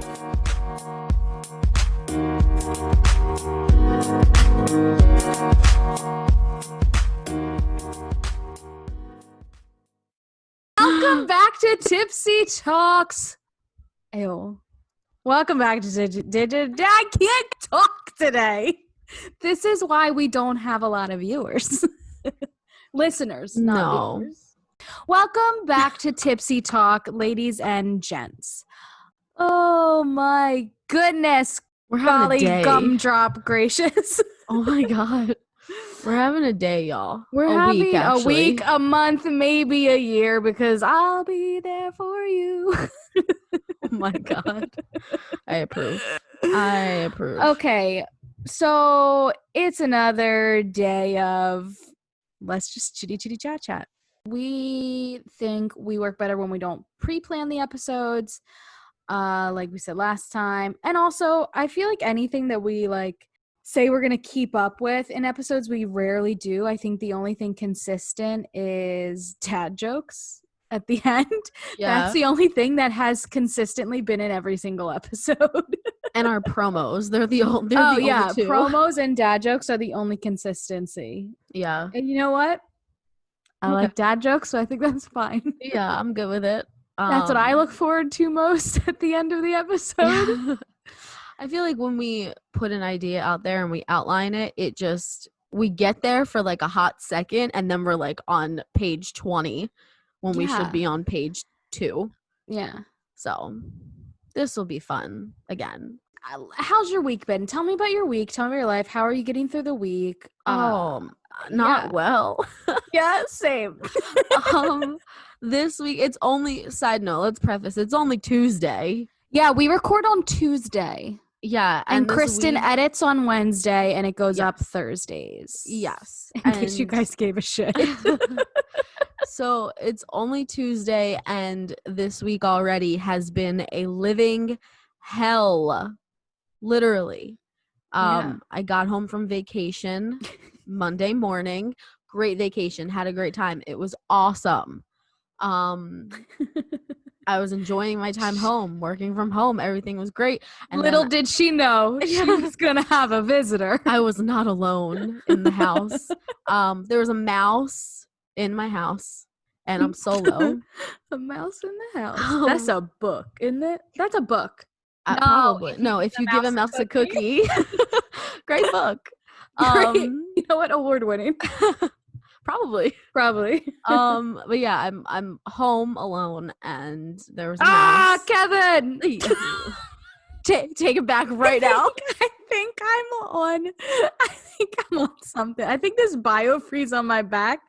Welcome back to Tipsy Talks. Ew. Welcome back to I can't talk today. This is why we don't have a lot of viewers. Listeners, not viewers. Welcome back to Tipsy Talk, ladies and gents. Oh my goodness. We're having a day. Gumdrop gracious. Oh my God. We're having a day, y'all. We're having a week, a month, maybe a year, because I'll be there for you. Oh my God. I approve. Okay. So it's another day of let's just chitty chat. We think we work better when we don't pre-plan the episodes, like we said last time. And also, I feel like anything that we say we're going to keep up with in episodes, we rarely do. I think the only thing consistent is dad jokes at the end. Yeah. That's the only thing that has consistently been in every single episode. And our promos. They're the only two. Promos and dad jokes are the only consistency. Yeah. And you know what? I like dad jokes, so I think that's fine. Yeah, I'm good with it. That's what I look forward to most at the end of the episode. I feel like when we put an idea out there and we outline it, we get there for like a hot second and then we're like on page 20 when we should be on page 2. Yeah. So this will be fun again. How's your week been? Tell me about your week. Tell me about your life. How are you getting through the week? Not well. Yeah, same. This week, it's only, side note, let's preface, it's only Tuesday. Yeah, we record on Tuesday. Yeah. And Kristen edits on Wednesday, and it goes up Thursdays. Yes. In case you guys gave a shit. So it's only Tuesday, and this week already has been a living hell. Literally. I got home from vacation Monday morning. Great vacation. Had a great time. It was awesome. I was enjoying my time home, working from home. Everything was great. And little did she know she was going to have a visitor. I was not alone in the house. There was a mouse in my house, and I'm solo. A mouse in the house. That's a book, isn't it? That's a book. Probably. No, if you give a mouse a cookie. Great book. Great. You know what? Award-winning. Probably. But yeah, I'm home alone, and there was a mouse. Kevin! Take it back right now. I think I'm on something. I think this biofreeze on my back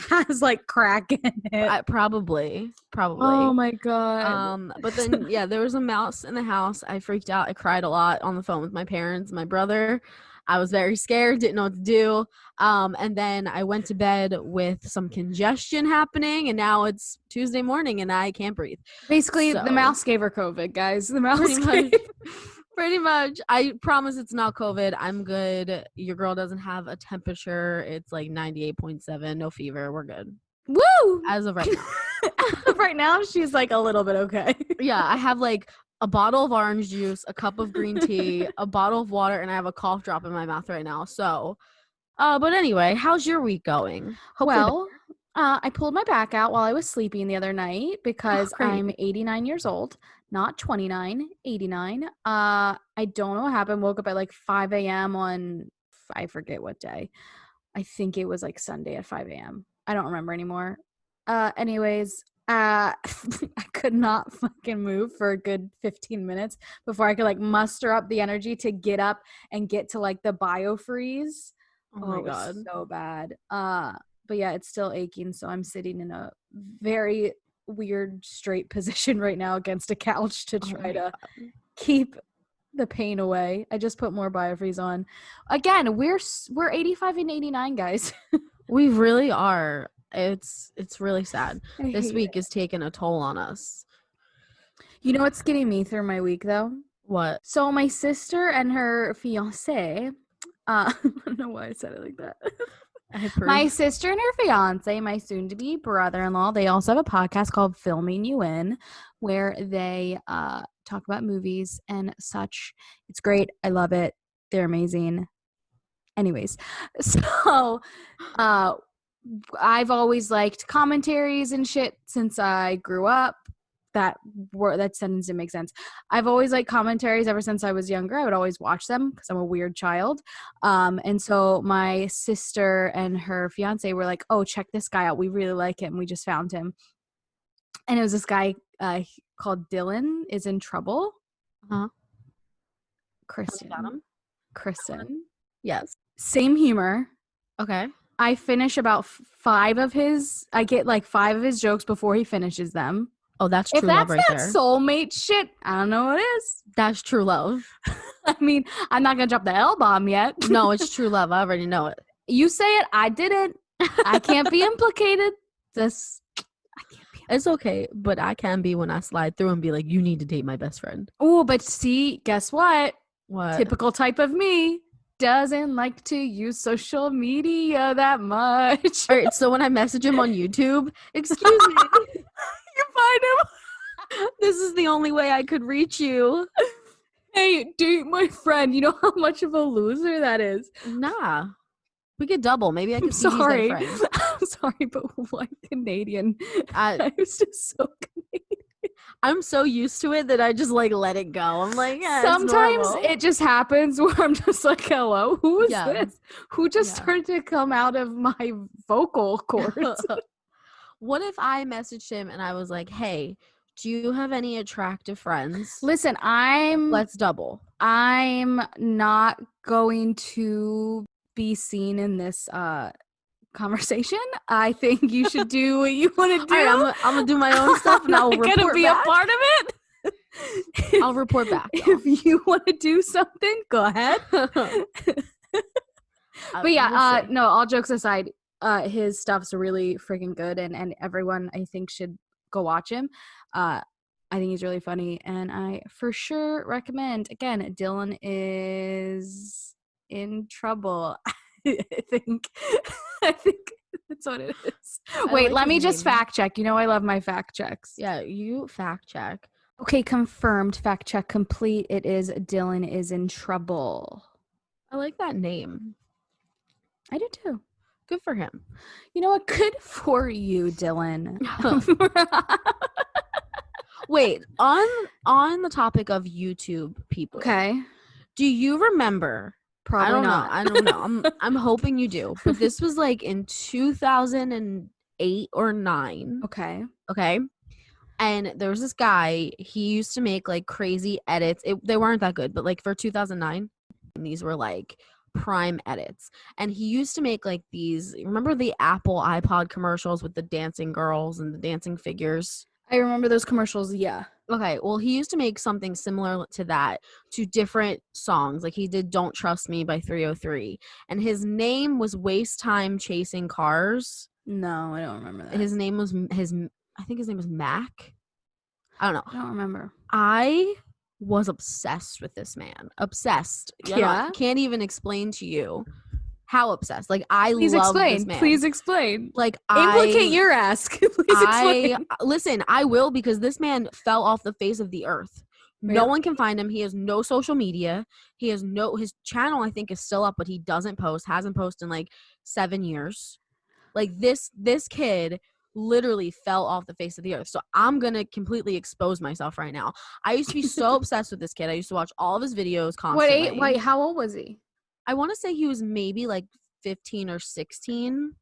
has crack in it. Probably. Oh my God. But then there was a mouse in the house. I freaked out. I cried a lot on the phone with my parents, my brother. I was very scared, didn't know what to do. And then I went to bed with some congestion happening, and now it's Tuesday morning and I can't breathe. Basically, the mouse gave her COVID, guys. The mouse Pretty much. I promise it's not COVID. I'm good. Your girl doesn't have a temperature. It's 98.7, no fever. We're good. Woo! As of right now. Right now, she's a little bit okay. Yeah, I have a bottle of orange juice, a cup of green tea, a bottle of water, and I have a cough drop in my mouth right now. So, but anyway, how's your week going? I pulled my back out while I was sleeping the other night because I'm 89 years old, not 29, 89. I don't know what happened. Woke up at 5 a.m. on, I forget what day. I think it was Sunday at 5 a.m. I don't remember anymore. Anyways, I could not fucking move for a good 15 minutes before I could muster up the energy to get up and get to the biofreeze. Oh my God. It was so bad. But yeah, it's still aching. So I'm sitting in a very weird straight position right now against a couch to try to keep the pain away. I just put more biofreeze on. Again, we're 85 and 89, guys. We really are. It's really sad. This week is taking a toll on us. You know what's getting me through my week, though? What? So my sister and her fiance, I don't know why I said it like that. My sister and her fiance, my soon-to-be brother-in-law, they also have a podcast called Filming You In, where they talk about movies and such. It's great. I love it. They're amazing. Anyways, so I've always liked commentaries and shit since I grew up. That sentence didn't make sense. I've always liked commentaries ever since I was younger. I would always watch them because I'm a weird child. And so my sister and her fiance were like, "Oh, check this guy out. We really like him. We just found him." And it was this guy called Dylan is in Trouble. Uh-huh. Kristen. Yes. Same humor. Okay. I finish about 5 of his. I get like 5 of his jokes before he finishes them. Oh, that's true love right there. If that's that soulmate shit, I don't know what is. That's true love. I mean, I'm not gonna drop the L-bomb yet. No, it's true love. I already know it. You say it, I didn't. I can't be implicated. It's okay, but I can be when I slide through and be like, you need to date my best friend. Oh, but see, guess what? What? Typical type of me doesn't like to use social media that much. All right, so when I message him on YouTube, excuse me, you find him. This is the only way I could reach you. Hey, date my friend. You know how much of a loser that is? Nah. We could double. Maybe I could see these their friends. I'm sorry, but white Canadian. I was just so Canadian. I'm so used to it that I just like let it go. I'm like, yeah, sometimes it just happens where I'm just like, hello, who is this? Who just started to come out of my vocal cords? What if I messaged him and I was like, hey, do you have any attractive friends? Listen, let's double. I'm not going to be seen in this conversation. I think you should do what you want to do. Right, I'm gonna do my own stuff and I'll report back. I'm not gonna be a part of it. I'll report back. If you want to do something, go ahead. But yeah, no, all jokes aside, his stuff's really freaking good, and everyone I think should go watch him. I think he's really funny, and I for sure recommend. Again, Dylan is in Trouble. I think that's what it is. Wait, let me just fact check. You know I love my fact checks. Yeah, you fact check. Okay, confirmed. Fact check complete. It is Dylan is in Trouble. I like that name. I do too. Good for him. You know what? Good for you, Dylan. Wait, on the topic of YouTube people. Okay. Do you remember? Probably not. I don't know. I'm hoping you do. But this was like in 2008 or 9. Okay. Okay. And there was this guy, he used to make like crazy edits. They weren't that good, but like for 2009, these were like prime edits. And he used to make like these, remember the Apple iPod commercials with the dancing girls and the dancing figures? I remember those commercials, yeah. Okay, well, he used to make something similar to that to different songs. Like he did Don't Trust Me by 303. And his name was Waste Time Chasing Cars. No, I don't remember that. His name was I think his name was Mac. I don't know. I don't remember. I was obsessed with this man. Obsessed. I can't even explain to you how obsessed. Like I love this man. Please explain. Like implicate your ass. Please explain. Listen, I will, because this man fell off the face of the earth. No one can find him. He has no social media. His channel I think is still up, but he hasn't posted in like 7 years. Like this kid literally fell off the face of the earth. So I'm gonna completely expose myself right now. I used to be so obsessed with this kid. I used to watch all of his videos constantly. Wait, how old was he? I want to say he was maybe like 15 or 16.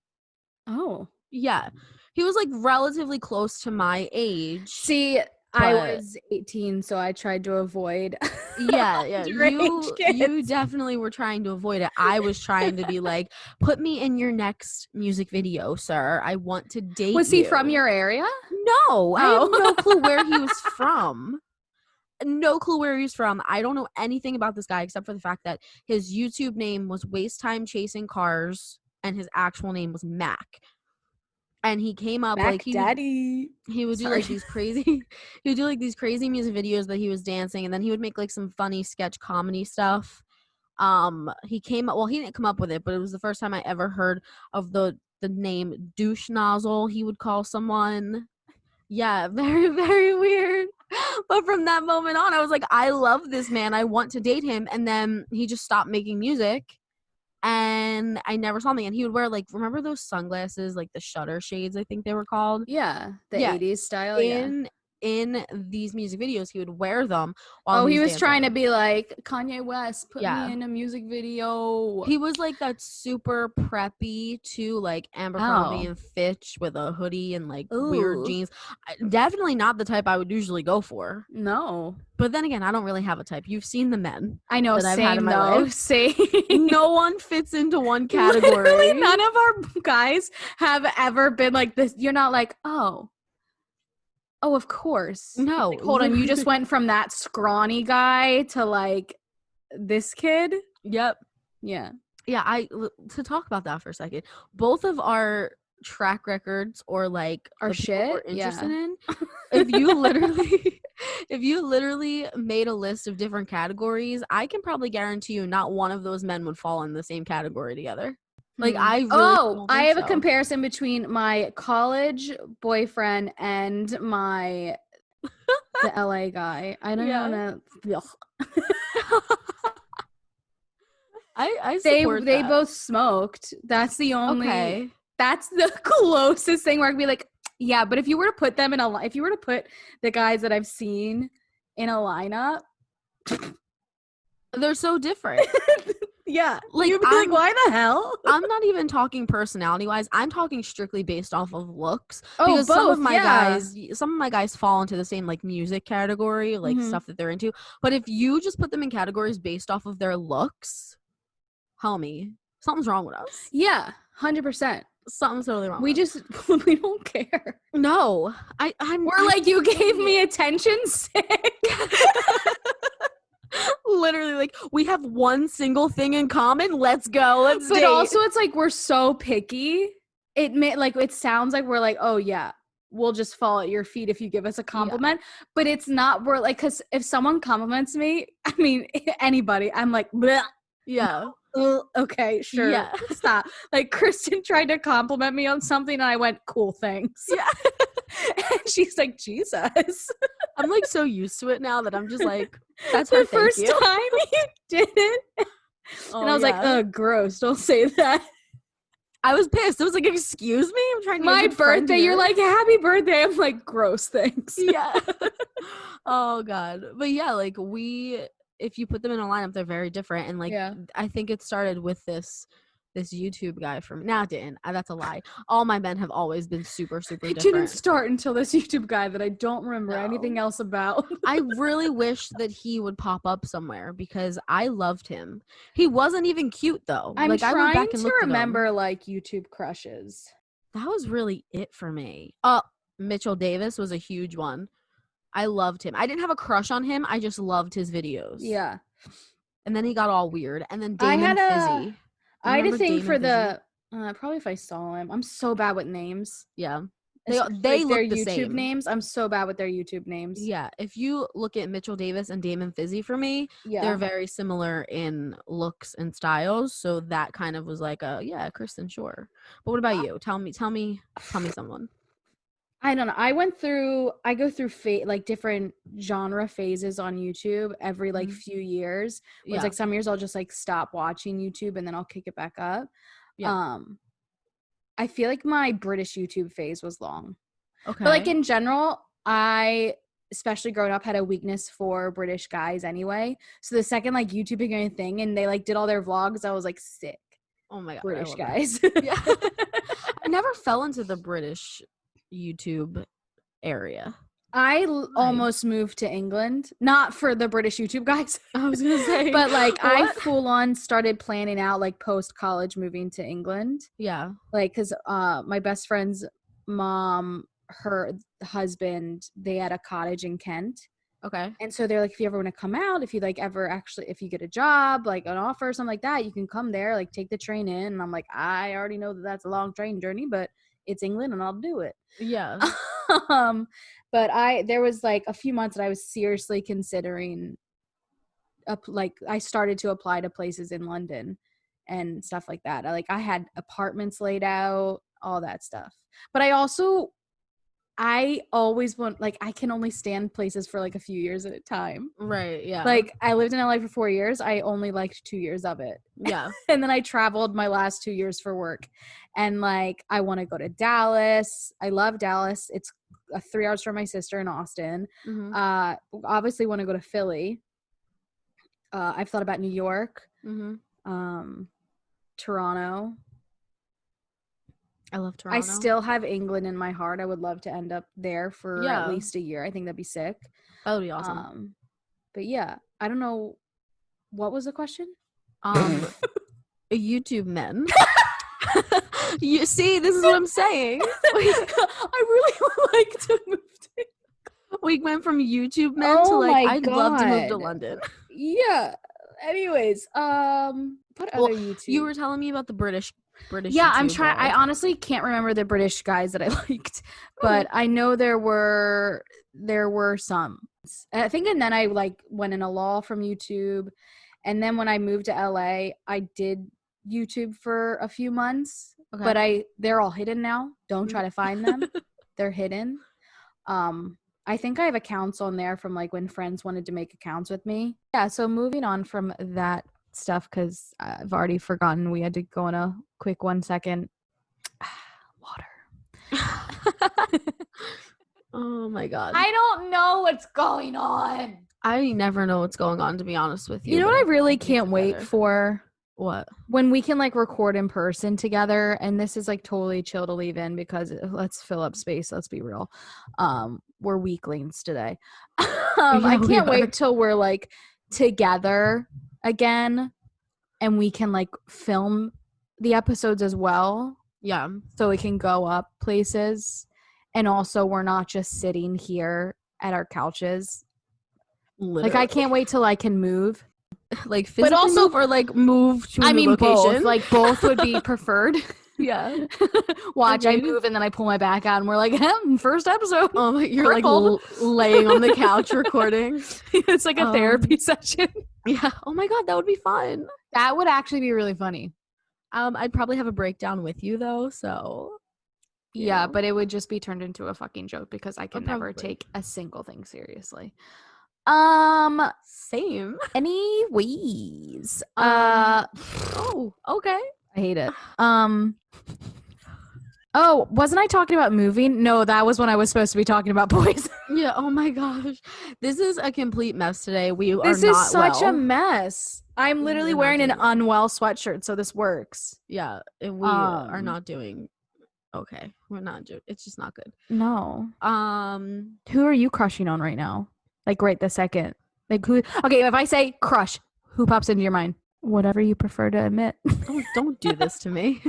Oh. Yeah. He was like relatively close to my age. See, I was 18, so I tried to avoid. Yeah. You definitely were trying to avoid it. I was trying to be like, put me in your next music video, sir. I want to date you. Was he from your area? No. I have no clue where he was from. No clue where he's from. I don't know anything about this guy except for the fact that his YouTube name was Waste Time Chasing Cars and his actual name was Mac. And he came up Mac like Daddy. He would do like these crazy music videos that he was dancing, and then he would make like some funny sketch comedy stuff. He didn't come up with it, but it was the first time I ever heard of the name douche nozzle he would call someone. Yeah, very, very weird. But from that moment on, I was like, I love this man. I want to date him. And then he just stopped making music. And I never saw him again. He would wear, like, remember those sunglasses, like the shutter shades, I think they were called? Yeah, the Yeah. 80s style, yeah. In these music videos, he would wear them while he was dancing. trying to be like Kanye West, put Yeah. me in a music video. He was like that super preppy too, like Abercrombie and Fitch with a hoodie and like weird jeans. Definitely not the type I would usually go for. No. But then again, I don't really have a type. You've seen the men I know, that I've had in my life. Same. No one fits into one category. Literally none of our guys have ever been like this. You're not like, oh, of course. No. Like, hold on, you just went from that scrawny guy to like this kid? Yep. Yeah. Yeah, to talk about that for a second. Both of our track records or like our shit we're interested in, if you literally made a list of different categories, I can probably guarantee you not one of those men would fall in the same category together. Like I really I have a comparison between my college boyfriend and the LA guy. I don't know. I support they both smoked. That's the only that's the closest thing where I could be like, yeah, but if you were to put them if you were to put the guys that I've seen in a lineup, they're so different. Yeah. Like, you'd be like, why the hell? I'm not even talking personality wise. I'm talking strictly based off of looks. Because some of my guys fall into the same like music category, like stuff that they're into. But if you just put them in categories based off of their looks, homie, something's wrong with us. Yeah, 100%. Something's totally wrong. We don't care. No, we're like, you gave me attention, sick. Literally, like, we have one single thing in common. Let's go. Let's date. But also, it's like we're so picky. It sounds like we're like, oh yeah, we'll just fall at your feet if you give us a compliment. Yeah. But it's not. We're like, because if someone compliments me, I mean anybody, I'm like, bleh. Yeah. Okay, sure. Yeah. Stop. Like Kristen tried to compliment me on something, and I went, cool, thanks. Yeah. And she's like, Jesus. I'm like so used to it now that I'm just like, that's the first time you did it. And I was like, oh, gross. Don't say that. I was pissed. I was like, excuse me? I'm trying to my birthday. You're like, happy birthday. I'm like, gross, thanks. Yeah. Oh, God. But yeah, like if you put them in a lineup, they're very different. And like, I think it started with this YouTube guy from it didn't. That's a lie. All my men have always been super, super different. It didn't start until this YouTube guy that I don't remember anything else about. I really wish that he would pop up somewhere because I loved him. He wasn't even cute though. I'm trying to remember like YouTube crushes. That was really it for me. Mitchell Davis was a huge one. I loved him. I didn't have a crush on him. I just loved his videos. Yeah. And then he got all weird. And then Damon Fizzy. I had a thing for probably if I saw him. I'm so bad with names. Yeah. They look the YouTube same. names. I'm so bad with their YouTube names. Yeah. If you look at Mitchell Davis and Damon Fizzy for me, they're very similar in looks and styles. So that kind of was like Kristen, sure. But what about you? Tell me someone. I don't know. I go through like different genre phases on YouTube every like few years. It's like some years I'll just like stop watching YouTube and then I'll kick it back up. Yeah. I feel like my British YouTube phase was long. Okay. But like in general, I, especially growing up, had a weakness for British guys anyway. So the second like YouTube became a thing and they like did all their vlogs, I was like sick. Oh my God. British guys. Yeah. I never fell into the British YouTube area. I almost moved to England, not for the British YouTube guys. I was gonna say, but like I full on started planning out like post college moving to England. Yeah, like because my best friend's mom, her husband, they had a cottage in Kent. Okay, and so they're like, if you ever want to come out, if you like if you get a job, like an offer or something like that, you can come there, like take the train in. And I'm like, I already know that that's a long train journey, but it's England and I'll do it. Yeah. But there was like a few months that I was seriously considering I started to apply to places in London and stuff like that. I had apartments laid out, all that stuff. But I also I always want, like, I can only stand places for like a few years at a time. Right, yeah. Like, I lived in LA for 4 years. I only liked 2 years of it. Yeah. And then I traveled my last 2 years for work. And like, I want to go to Dallas. I love Dallas. It's 3 hours from my sister in Austin. Obviously want to go to Philly. I've thought about New York. Toronto. I love Toronto. I still have England in my heart. I would love to end up there for at least a year. I think that'd be sick. That would be awesome. But yeah, I don't know. What was the question? YouTube men. You see, this is what I'm saying. I really would like to move to. We went from YouTube men to like, I'd love to move to London. Yeah. Anyways, what other YouTube? You were telling me about the British. Yeah, YouTube I'm trying. I honestly can't remember the British guys that I liked, but I know there were some. I think, and then I like went in a law from YouTube, and then when I moved to LA, I did YouTube for a few months, but they're all hidden now. Don't try to find them; they're hidden. I think I have accounts on there from like when friends wanted to make accounts with me. Yeah, so moving on from that stuff, because I've already forgotten. We had to go in a quick 1 second. Water. Oh my god. I don't know what's going on. I never know what's going on, to be honest with you. You know what I really can't wait for? What? When we can like record in person together, and this is like totally chill to leave in because let's fill up space. Let's be real. We're weaklings today. I can't wait till we're like together again and we can like film the episodes as well. Yeah. So we can go up places, and also we're not just sitting here at our couches. Literally. Like, I can't wait till I can move. Like physically, but also move or like move to a new location. Both. Like both would be preferred. Yeah. Watch, I move and then I pull my back out and we're like, first episode. Oh my, you're crippled. Like laying on the couch recording. It's like a therapy session. Yeah. Oh my god, that would be fun. That would actually be really funny. I'd probably have a breakdown with you though, so yeah, but it would just be turned into a fucking joke because I can never take a single thing seriously. Same. Anyways. Oh, okay. I hate it. Oh, wasn't I talking about moving? No, that was when I was supposed to be talking about boys. Yeah, oh my gosh. This is a complete mess today. This is such a mess. I'm literally wearing an unwell sweatshirt, so this works. Yeah, we are not doing okay. We're not doing, it's just not good. No. Who are you crushing on right now? Like right this second. Like who? Okay, if I say crush, who pops into your mind? Whatever you prefer to admit. Don't do this to me.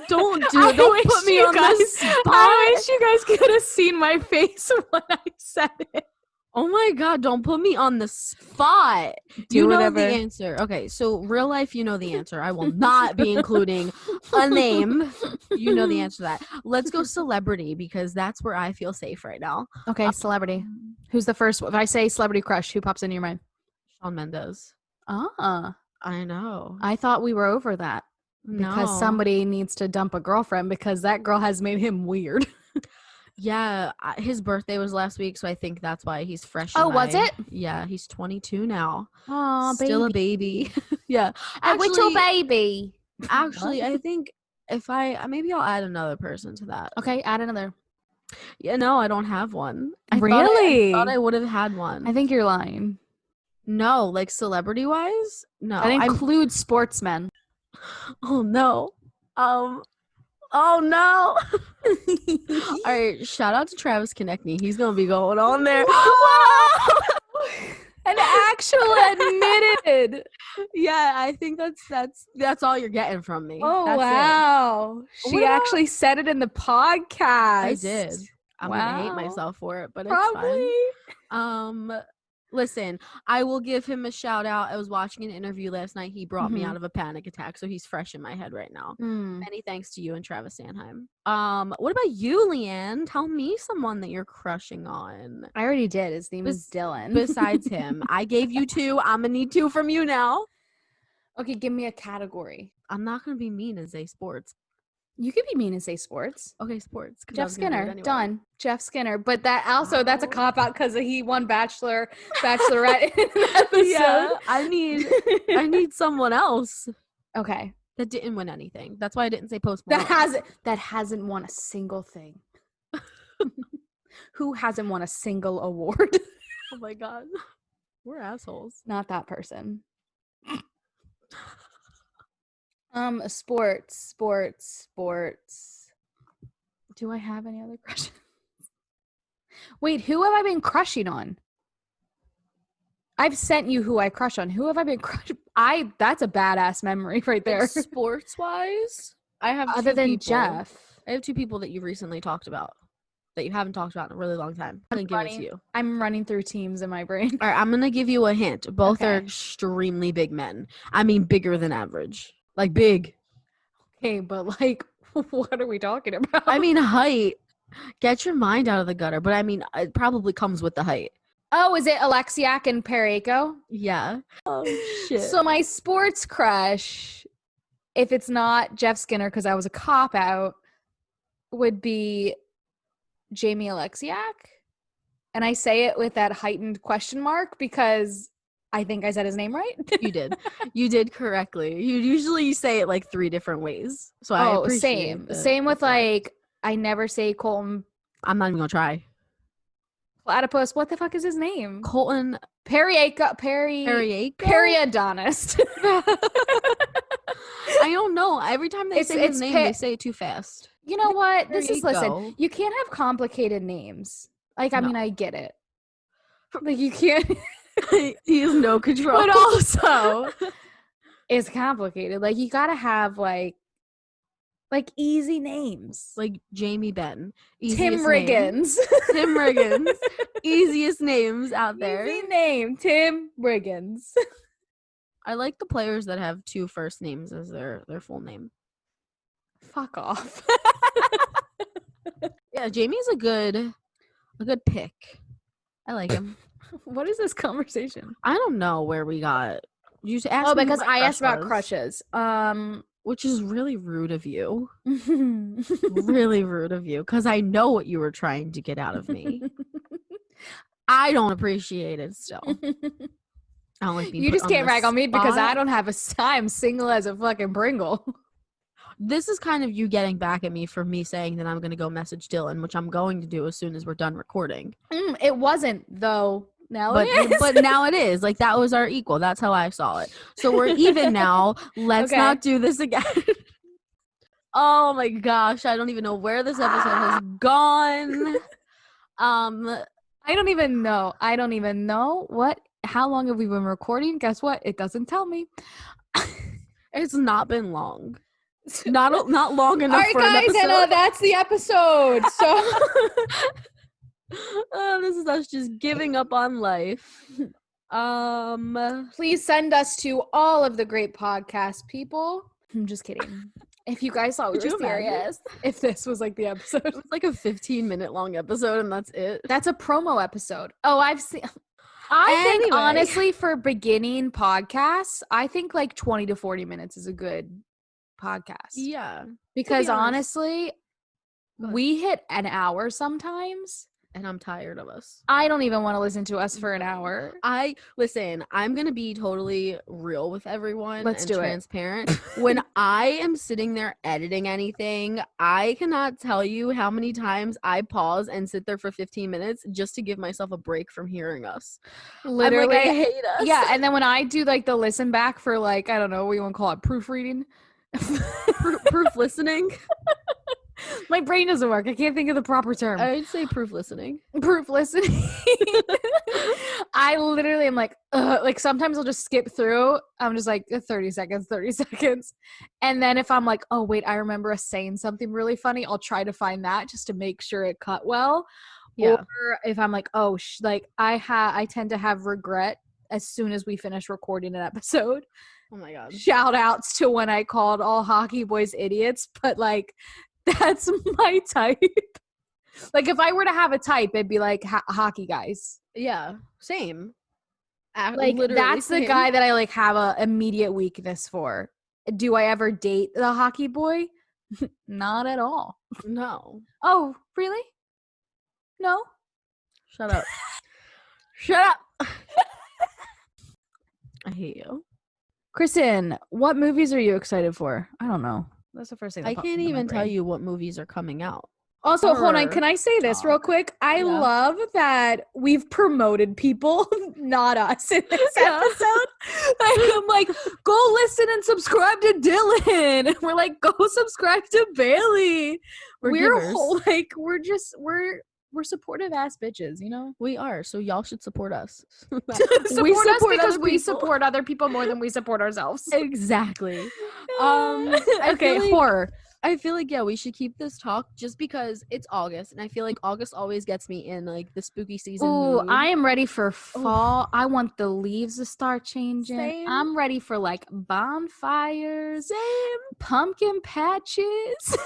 Don't put me on this spot. I wish you guys could have seen my face when I said it. Oh my god, don't put me on the spot. You know the answer. Okay, so real life, you know the answer. I will not be including a name. You know the answer to that. Let's go celebrity because that's where I feel safe right now. Okay, celebrity. Who's the first? If I say celebrity crush, who pops into your mind? Shawn Mendes. I know. I thought we were over that. Because somebody needs to dump a girlfriend because that girl has made him weird. Yeah, his birthday was last week, so I think that's why he's fresh. Was it? Yeah, he's 22 now. Oh, still a baby. Yeah, a little baby. Actually, I think if maybe I'll add another person to that. Okay, add another. Yeah, no, I don't have one. Really? I thought I would have had one. I think you're lying. No, like celebrity wise, no. That includes sportsmen. Oh no. Oh no. All right, shout out to Travis Konechny. He's gonna be going on there. An actual admitted. Yeah, I think that's all you're getting from me. Oh, that's wow. She actually said it in the podcast. I did. I'm gonna hate myself for it, but it's fine. Listen, I will give him a shout out. I was watching an interview last night. He brought me out of a panic attack, so he's fresh in my head right now. Many thanks to you and Travis Sanheim. What about you, Leanne? Tell me someone that you're crushing on. I already did. His name is Dylan. Besides him, I gave you 2. I'm gonna need 2 from you now. Okay, give me a category. I'm not gonna be mean and say sports. You could be mean and say sports. Okay, sports. Jeff Skinner, anyway. Done. Jeff Skinner. But that also, that's a cop-out because he won Bachelorette in an episode. Yeah, I need someone else. Okay. That didn't win anything. That's why I didn't say Post Malone. That hasn't won a single thing. Who hasn't won a single award? Oh my God. We're assholes. Not that person. Sports. Do I have any other crushes? Wait, who have I been crushing on? I've sent you who I crush on. Who have I been crushing? That's a badass memory right there. Like sports wise, I have other than people. Jeff. I have 2 people that you recently talked about that you haven't talked about in a really long time. I'm gonna give it to you. I'm running through teams in my brain. All right, I'm gonna give you a hint. Both are extremely big men. I mean, bigger than average. Like big. Okay, but like, what are we talking about? I mean, height. Get your mind out of the gutter. But I mean, it probably comes with the height. Oh, is it Alexiak and Parayko? Yeah. Oh, shit. So my sports crush, if it's not Jeff Skinner, because I was a cop-out, would be Jamie Alexiak. And I say it with that heightened question mark because I think I said his name right. You did. You did correctly. You usually say it like 3 different ways. So I appreciate Same with like, I never say Colton. I'm not even going to try. Platypus, what the fuck is his name? Colton Periodontist. I don't know. Every time they say his name, they say it too fast. You know what? Listen, you can't have complicated names. Like, I mean, I get it. Like, you can't. He has no control. But also, it's complicated. Like, you gotta have, like easy names. Like Jamie Benn. Tim Riggins. Tim Riggins. Easiest names out there. Easy name. Tim Riggins. I like the players that have 2 first names as their full name. Fuck off. Yeah, Jamie's a good pick. I like him. What is this conversation? I don't know where we got. You asked me because I asked about crushes. Which is really rude of you. Really rude of you. Because I know what you were trying to get out of me. I don't appreciate it still. I don't like being You just can't rag on me because I don't have I'm single as a fucking Pringle. This is kind of you getting back at me for me saying that I'm going to go message Dylan, which I'm going to do as soon as we're done recording. It wasn't, though. Now it is. But now it is. Like, that was our equal. That's how I saw it. So we're even now. Let's not do this again. Oh my gosh. I don't even know where this episode has gone. I don't even know. How long have we been recording? Guess what? It doesn't tell me. It's not been long. Not long enough. All right, guys, and that's the episode. So this is us just giving up on life. Please send us to all of the great podcast people. I'm just kidding. If you guys thought we were serious, if this was like the episode. It was like a 15-minute long episode and that's it. That's a promo episode. Oh, I think honestly for beginning podcasts, I think like 20 to 40 minutes is a good podcast. Yeah. Because honestly, we hit an hour sometimes. And I'm tired of us. I don't even want to listen to us for an hour. I'm going to be totally real with everyone. Let's do transparent. When I am sitting there editing anything, I cannot tell you how many times I pause and sit there for 15 minutes just to give myself a break from hearing us. Literally. I'm like, I hate us. Yeah, and then when I do like the listen back for like, I don't know what you want to call it, proofreading. Proof listening. My brain doesn't work. I can't think of the proper term. I'd say proof listening. Proof listening. I literally am like, ugh. Like sometimes I'll just skip through. I'm just like 30 seconds. And then if I'm like, oh wait, I remember us saying something really funny, I'll try to find that just to make sure it cut well. Yeah. Or if I'm like, oh, I tend to have regret as soon as we finish recording an episode. Oh my God. Shout outs to when I called all hockey boys idiots, but like, that's my type. Like if I were to have a type, it'd be like hockey guys. Yeah, same. Like that's the guy that I like have a immediate weakness for. Do I ever date the hockey boy? Not at all. No. Oh, really? No? Shut up. Shut up. I hate you. Kristen, what movies are you excited for? I don't know. That's the first thing that I popped can't into my even tell brain. you what movies are coming out. Also, hold on. Can I say this real quick? I love that we've promoted people, not us, in this episode. I'm like, go listen and subscribe to Dylan. And we're like, go subscribe to Bailey. We're supportive ass bitches, you know? We are. So y'all should support us. Support us because we support other people more than we support ourselves. Exactly. Horror. I feel like, yeah, we should keep this talk just because it's August, and I feel like August always gets me in, like, the spooky season mood. I am ready for fall. I want the leaves to start changing. Same. I'm ready for, like, bonfires. Same. Pumpkin patches. Same.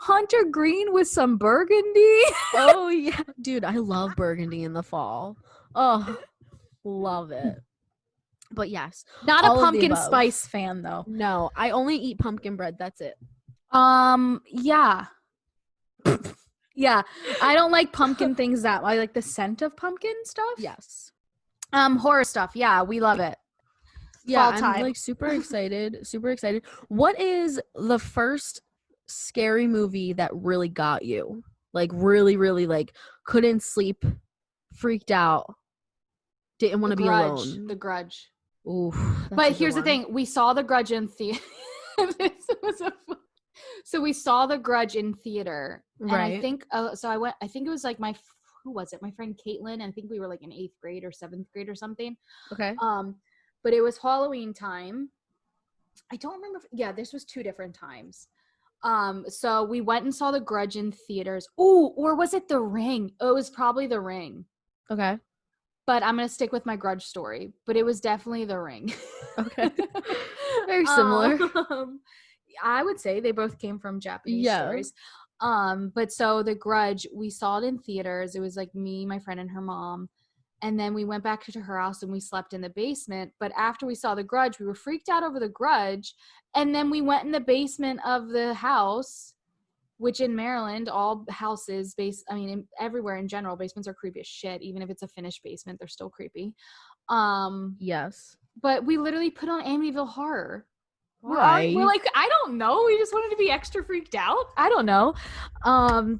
Hunter green with some burgundy. Oh, yeah. Dude, I love burgundy in the fall. Oh, love it. But yes, not a pumpkin spice fan though. No, I only eat pumpkin bread. That's it. Yeah. Yeah, I don't like pumpkin things that I like the scent of pumpkin stuff. Yes. Horror stuff. Yeah, we love it. Yeah, I'm like super excited. Super excited. What is the first scary movie that really got you? Like really, really like couldn't sleep, freaked out, didn't want to be alone. The Grudge. Oof, but here's the thing: we saw The Grudge in theater. So we saw The Grudge in theater, and I think so. I think it was like who was it? My friend Caitlin. And I think we were like in 8th grade or 7th grade or something. Okay. But it was Halloween time. I don't remember. This was 2 different times. So we went and saw The Grudge in theaters. Ooh, or was it The Ring? Oh, it was probably The Ring. Okay. But I'm going to stick with my Grudge story. But it was definitely The Ring. Okay. Very similar. I would say they both came from Japanese stories. But so The Grudge, we saw it in theaters. It was like me, my friend, and her mom. And then we went back to her house and we slept in the basement. But after we saw The Grudge, we were freaked out over The Grudge. And then we went in the basement of the house, which in Maryland, all houses, everywhere in general, basements are creepy as shit. Even if it's a finished basement, they're still creepy. Yes. But we literally put on Amityville Horror. Why? We're like, I don't know. We just wanted to be extra freaked out. I don't know.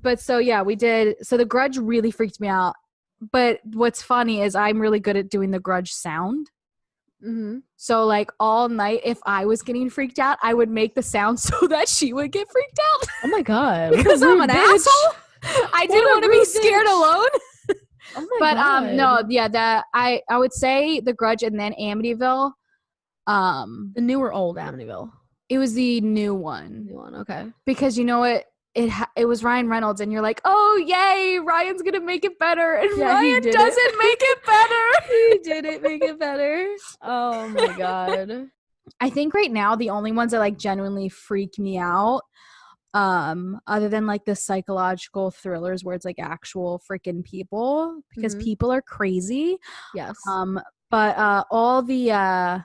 But so, yeah, we did. So The Grudge really freaked me out. But what's funny is I'm really good at doing the Grudge sound. Mm-hmm. So like all night, if I was getting freaked out, I would make the sound so that she would get freaked out. Oh my god! Because I'm an asshole. I didn't want to be scared alone. Oh my god! No, yeah, that I would say The Grudge and then Amityville. The new or old Amityville? It was the new one. New one, okay. Because you know what? It was Ryan Reynolds, and you're like, oh yay, Ryan's gonna make it better, and Ryan doesn't make it better. He didn't make it better. Oh my god. I think right now the only ones that like genuinely freak me out, other than like the psychological thrillers where it's like actual freaking people, because people are crazy. Yes. But all the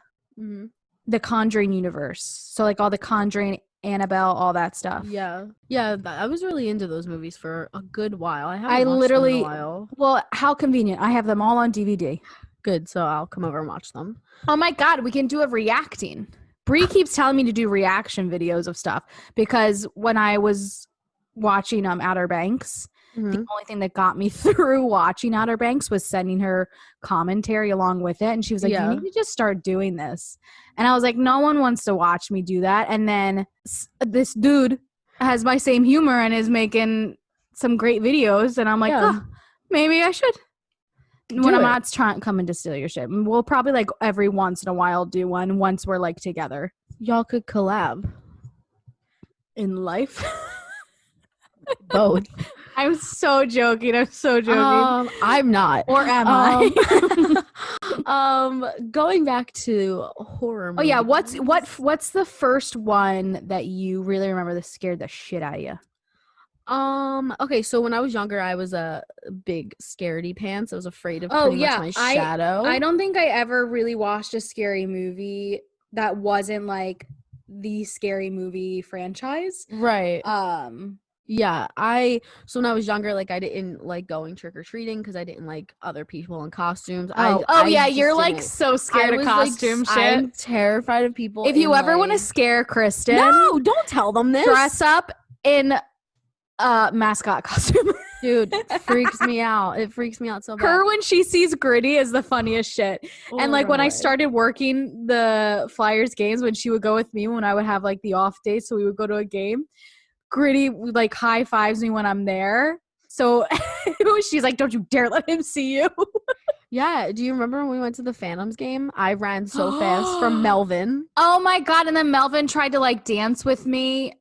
Conjuring universe, so like all the Conjuring, Annabelle, all that stuff. Yeah. I was really into those movies for a good while. I haven't watched them in a while. Well, how convenient! I have them all on DVD. Good, so I'll come over and watch them. Oh my god, we can do a reacting. Bree keeps telling me to do reaction videos of stuff because when I was watching Outer Banks, the only thing that got me through watching Outer Banks was sending her commentary along with it. And she was like, you need to just start doing this. And I was like, no one wants to watch me do that. And then this dude has my same humor and is making some great videos. And I'm like, maybe I should. When I'm not coming to steal your shit. We'll probably like every once in a while do one once we're like together. Y'all could collab. In life? Both. I'm so joking. I'm not. Or am I? Going back to horror movies. Oh yeah, what's the first one that you really remember that scared the shit out of you? Okay, so when I was younger, I was a big scaredy pants. I was afraid of pretty much my shadow. I don't think I ever really watched a scary movie that wasn't like the Scary Movie franchise. Right. Yeah, so when I was younger, like, I didn't like going trick-or-treating because I didn't like other people in costumes. Yeah, you're like so scared of costume shit. I'm terrified of people. If you ever want to scare Kristen, no, don't tell them this. Dress up in mascot costume. Dude, it freaks me out. It freaks me out so bad. Her when she sees Gritty is the funniest shit. And like when I started working the Flyers games, when she would go with me when I would have like the off day, so we would go to a game, Gritty like high fives me when I'm there. So she's like, don't you dare let him see you. Yeah, do you remember when we went to the Phantoms game? I ran so fast from Melvin. Oh my God, and then Melvin tried to like dance with me.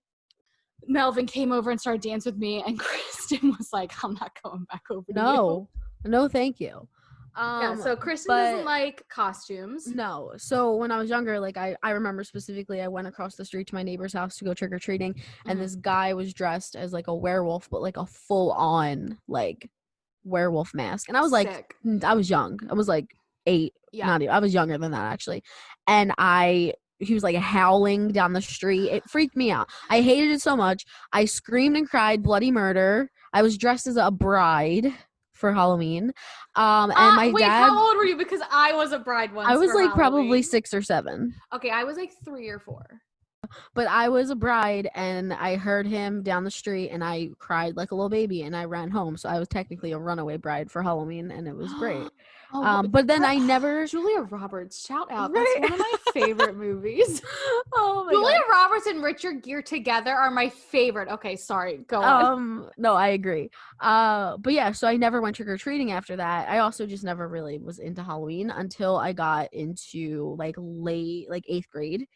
Melvin came over and started dancing with me, and Kristen was like, I'm not going back over to you. No, thank you. So Kristen doesn't like costumes. No. So when I was younger, like I remember specifically I went across the street to my neighbor's house to go trick-or-treating, and this guy was dressed as like a werewolf, but like a full-on like werewolf mask. And I was like, I was young. I was like 8. Yeah. I was younger than that actually. And he was like howling down the street. It freaked me out. I hated it so much. I screamed and cried bloody murder. I was dressed as a bride for Halloween. And my dad. How old were you? Because I was a bride once. I was like Halloween. Probably 6 or 7. Okay, I was like 3 or 4. But I was a bride, and I heard him down the street, and I cried like a little baby, and I ran home. So I was technically a runaway bride for Halloween, and it was great. But then I never. Julia Roberts, shout out! That's one of my favorite movies. Oh my Julia God. Roberts and Richard Gere together are my favorite. Okay, sorry, go on. No, I agree. But yeah, so I never went trick or treating after that. I also just never really was into Halloween until I got into like late, like 8th grade.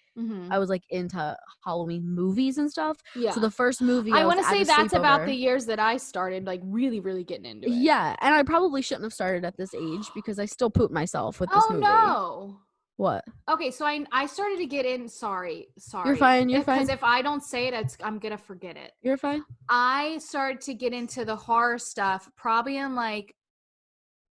I was like into Halloween movies and stuff. Yeah. So the first movie I want to say that's about the years that I started like really, really getting into it. Yeah, and I probably shouldn't have started at this age because I still pooped myself with this movie. Oh no. What? Okay, so I started to get in. Sorry. You're fine. Because if I don't say it, I'm gonna forget it. You're fine. I started to get into the horror stuff probably in like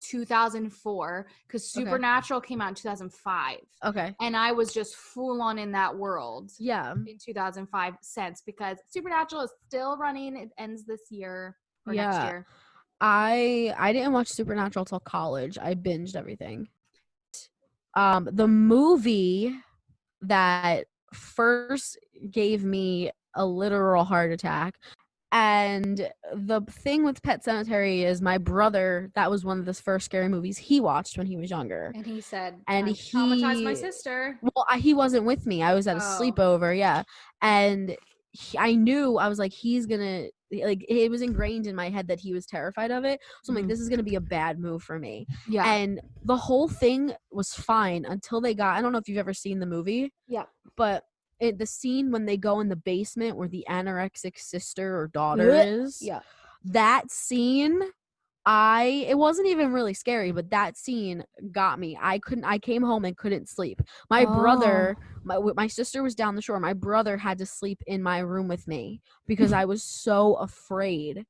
2004 because Supernatural came out in 2005. Okay. And I was just full on in that world. Yeah. In 2005 since because Supernatural is still running. It ends this year or next year. I didn't watch Supernatural till college. I binged everything. The movie that first gave me a literal heart attack. And the thing with Pet Sematary is my brother, that was one of the first scary movies he watched when he was younger. And he said, and he traumatized my sister. Well, he wasn't with me. I was at a sleepover, yeah. And I knew, I was like, he's gonna, like, it was ingrained in my head that he was terrified of it. So I'm like, this is gonna be a bad move for me. Yeah. And the whole thing was fine until they got, I don't know if you've ever seen the movie. Yeah. But the scene when they go in the basement where the anorexic sister or daughter is, that scene, it wasn't even really scary, but that scene got me. I came home and couldn't sleep. My brother, my sister was down the shore. My brother had to sleep in my room with me because I was so afraid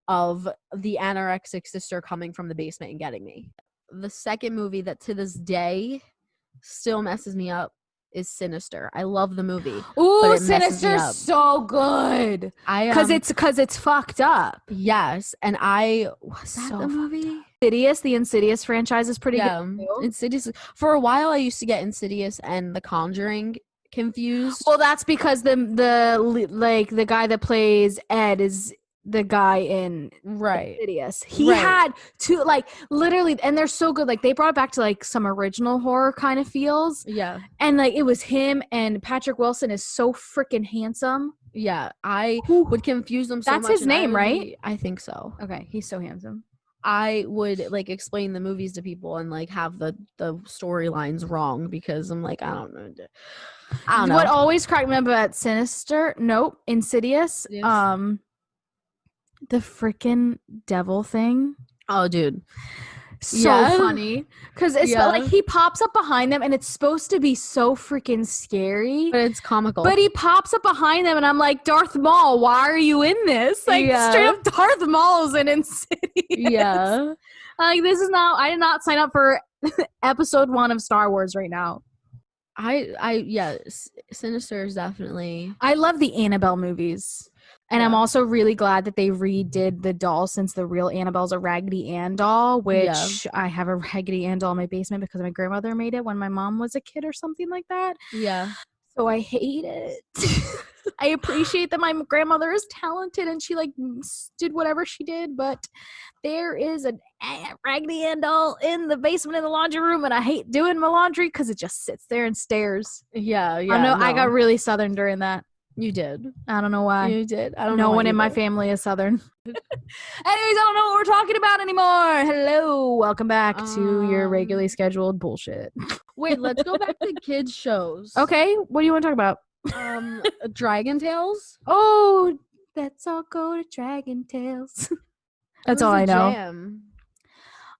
of the anorexic sister coming from the basement and getting me. The second movie that to this day still messes me up is Sinister. I love the movie. Ooh, Sinister's so good. Because it's fucked up. Yes, and was that the movie? The Insidious franchise is pretty good too. Insidious. For a while, I used to get Insidious and The Conjuring confused. Well, that's because the guy that plays Ed is the guy in Insidious. He had two, like, literally, and they're so good. Like, they brought it back to like some original horror kind of feels. Yeah. And like it was him, and Patrick Wilson is so freaking handsome. Yeah. I would confuse them so much. That's his name, right? I think so. Okay. He's so handsome. I would like explain the movies to people and like have the storylines wrong because I'm like, I don't know. What always cracked me up about Insidious. The freaking devil thing. Oh, dude. So funny. Because it's like he pops up behind them and it's supposed to be so freaking scary. But it's comical. But he pops up behind them and I'm like, Darth Maul, why are you in this? Like, straight up Darth Maul's in Insidious. Yeah. Like, I did not sign up for episode 1 of Star Wars right now. Sinister is definitely. I love the Annabelle movies. And I'm also really glad that they redid the doll, since the real Annabelle's a Raggedy Ann doll, which I have a Raggedy Ann doll in my basement because my grandmother made it when my mom was a kid or something like that. Yeah. So I hate it. I appreciate that my grandmother is talented and she like did whatever she did, but there is a Raggedy Ann doll in the basement in the laundry room, and I hate doing my laundry because it just sits there and stares. Yeah. I got really Southern during that. You did. I don't know why. You did. I don't know. No one in my family is Southern. Anyways, I don't know what we're talking about anymore. Hello. Welcome back to your regularly scheduled bullshit. Wait, let's go back to kids shows. Okay. What do you want to talk about? Dragon Tales. Oh, let's all go to Dragon Tales. That's all I know. Jam.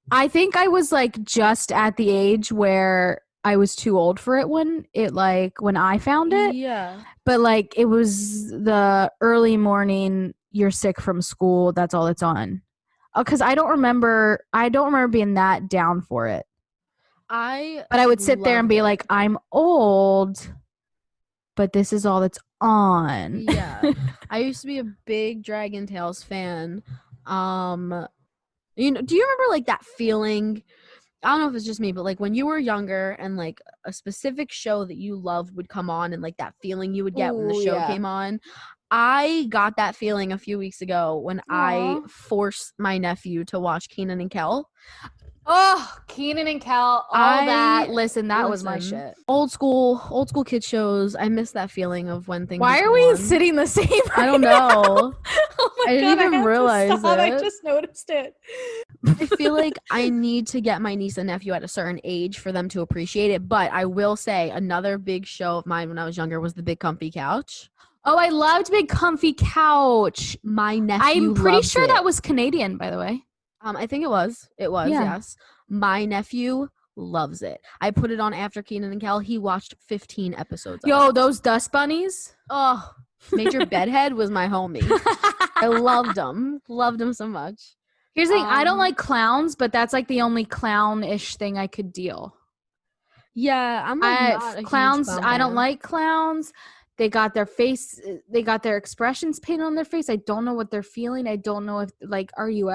I think I was like just at the age where I was too old for it when I found it. Yeah. But like it was the early morning, you're sick from school, that's all it's on. Cuz I don't remember being that down for it. But I would sit there and be like, I'm old, but this is all that's on. Yeah. I used to be a big Dragon Tales fan. Do you remember like that feeling? I don't know if it's just me, but like when you were younger and like a specific show that you loved would come on, and like that feeling you would get when the show came on. I got that feeling a few weeks ago when I forced my nephew to watch Kenan and Kel. Oh, Kenan and Kel, that. Listen, that was my shit. Old school kid shows. I miss that feeling of when things. Why are we sitting the same? I don't know. Oh my God, I didn't even realize it. I just noticed it. I feel like I need to get my niece and nephew at a certain age for them to appreciate it. But I will say another big show of mine when I was younger was the Big Comfy Couch. Oh, I loved Big Comfy Couch. My nephew. I'm pretty sure that was Canadian, by the way. I think it was. It was, yes. My nephew loves it. I put it on after Kenan and Kel. He watched 15 episodes. Yo, those dust bunnies. Oh, Major Bedhead was my homie. I loved him. Loved him so much. Here's the thing. I don't like clowns, but that's like the only clown-ish thing I could deal. Yeah, I'm not clowns. I don't like clowns. They got their expressions painted on their face. I don't know what they're feeling. I don't know if like, are you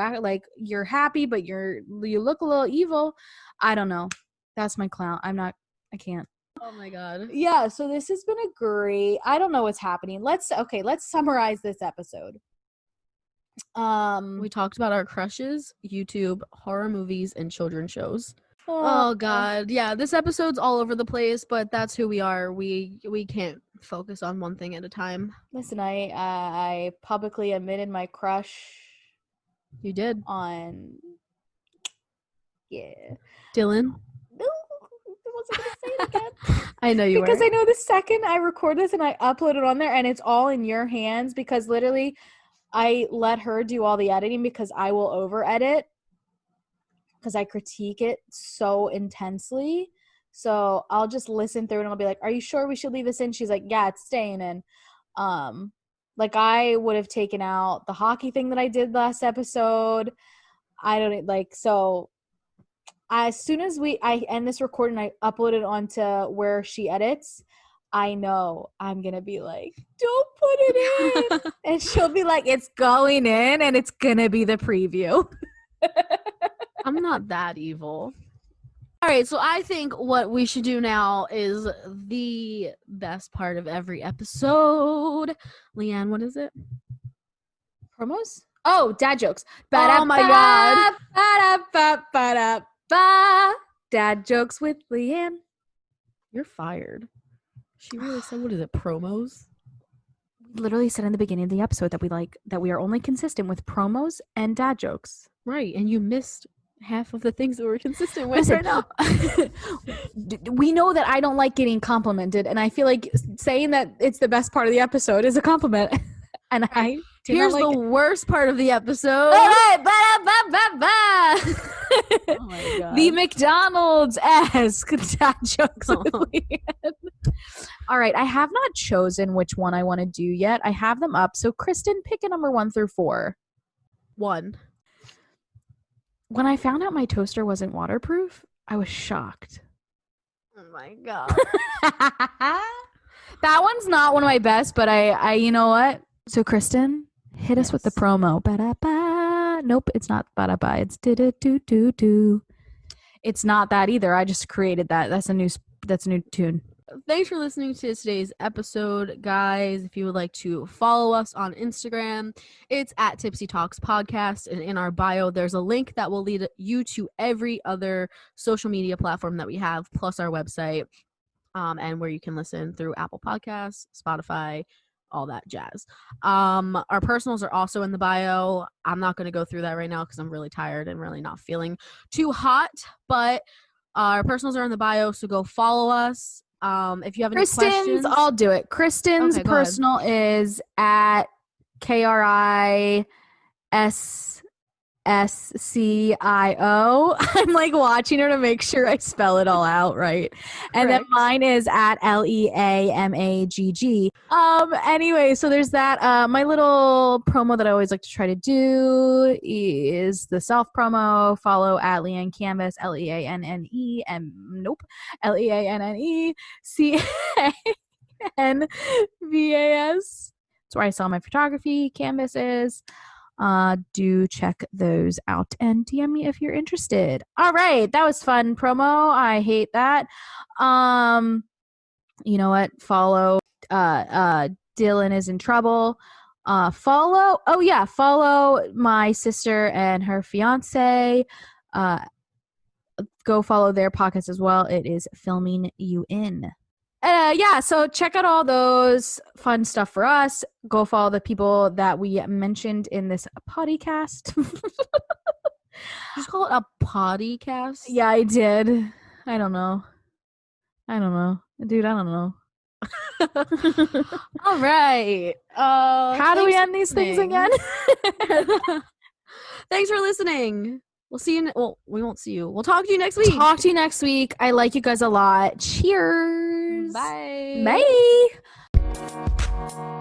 you're happy, but you look a little evil. I don't know. That's my clown. I can't. Oh my God. Yeah. So this has been a great, I don't know what's happening. Let's summarize this episode. We talked about our crushes, YouTube, horror movies, and children's shows. Oh God. Yeah, this episode's all over the place, but that's who we are. We can't focus on one thing at a time. Listen, I publicly admitted my crush. You did? On Dylan? No, I wasn't gonna say it again. I know you because I know the second I record this and I upload it on there and it's all in your hands, because literally I let her do all the editing because I will over edit because I critique it so intensely. So I'll just listen through and I'll be like, are you sure we should leave this in? She's like, yeah, it's staying in. Like I would have taken out the hockey thing that I did last episode. I don't like, so as soon as I end this recording, I upload it onto where she edits. I know I'm going to be like, don't put it in. And she'll be like, it's going in and it's going to be the preview. I'm not that evil. All right, so I think what we should do now is the best part of every episode. Leanne, what is it? Promos? Oh, dad jokes. Oh my God. Dad jokes with Leanne. You're fired. She really said, what is it, promos? We literally said in the beginning of the episode that we are only consistent with promos and dad jokes. Right, and you missed half of the things that we're consistent with right now. We know that I don't like getting complimented, and I feel like saying that it's the best part of the episode is a compliment. And I here's the worst part of the episode. Oh my God. The McDonald's-esque dad jokes with Leanne. All right, I have not chosen which one I want to do yet. I have them up. So, Kristen, pick a number 1 through 4. 1. When I found out my toaster wasn't waterproof, I was shocked. Oh my god. That one's not one of my best, but I you know what? So Kristen, hit us with the promo. Ba-da-ba. Nope, it's not ba-da-ba. It's do-do-do-do-do. It's not that either. I just created that. That's a new tune. Thanks for listening to today's episode, guys. If you would like to follow us on Instagram, it's at Tipsy Talks Podcast, and in our bio there's a link that will lead you to every other social media platform that we have, plus our website, and where you can listen through Apple Podcasts, Spotify, all that jazz. Our personals are also in the bio. I'm not going to go through that right now because I'm really tired and really not feeling too hot, but our personals are in the bio, so go follow us. If you have any questions, I'll do it. Kristen's personal is at KRISSCIO. I'm like watching her to make sure I spell it all out right. And then mine is at LEAMAGG. Anyway, so there's that. My little promo that I always like to try to do is the self promo. Follow at Leanne Canvas, LEANNE, and nope, LEANNECANVAS. It's where I sell my photography canvases. Do check those out and DM me if you're interested. All right, that was fun promo. I hate that. You know what? Follow Dylan is in trouble. Follow my sister and her fiance. Go follow their podcast as well. It is Filming You In. So check out all those fun stuff for us. Go follow the people that we mentioned in this podcast. Just call it a podcast? Yeah, I did. I don't know. Dude, I don't know. All right. How do we end these things again? Thanks for listening. We'll see you. Well, we won't see you. We'll talk to you next week. I like you guys a lot. Cheers. Bye. Bye.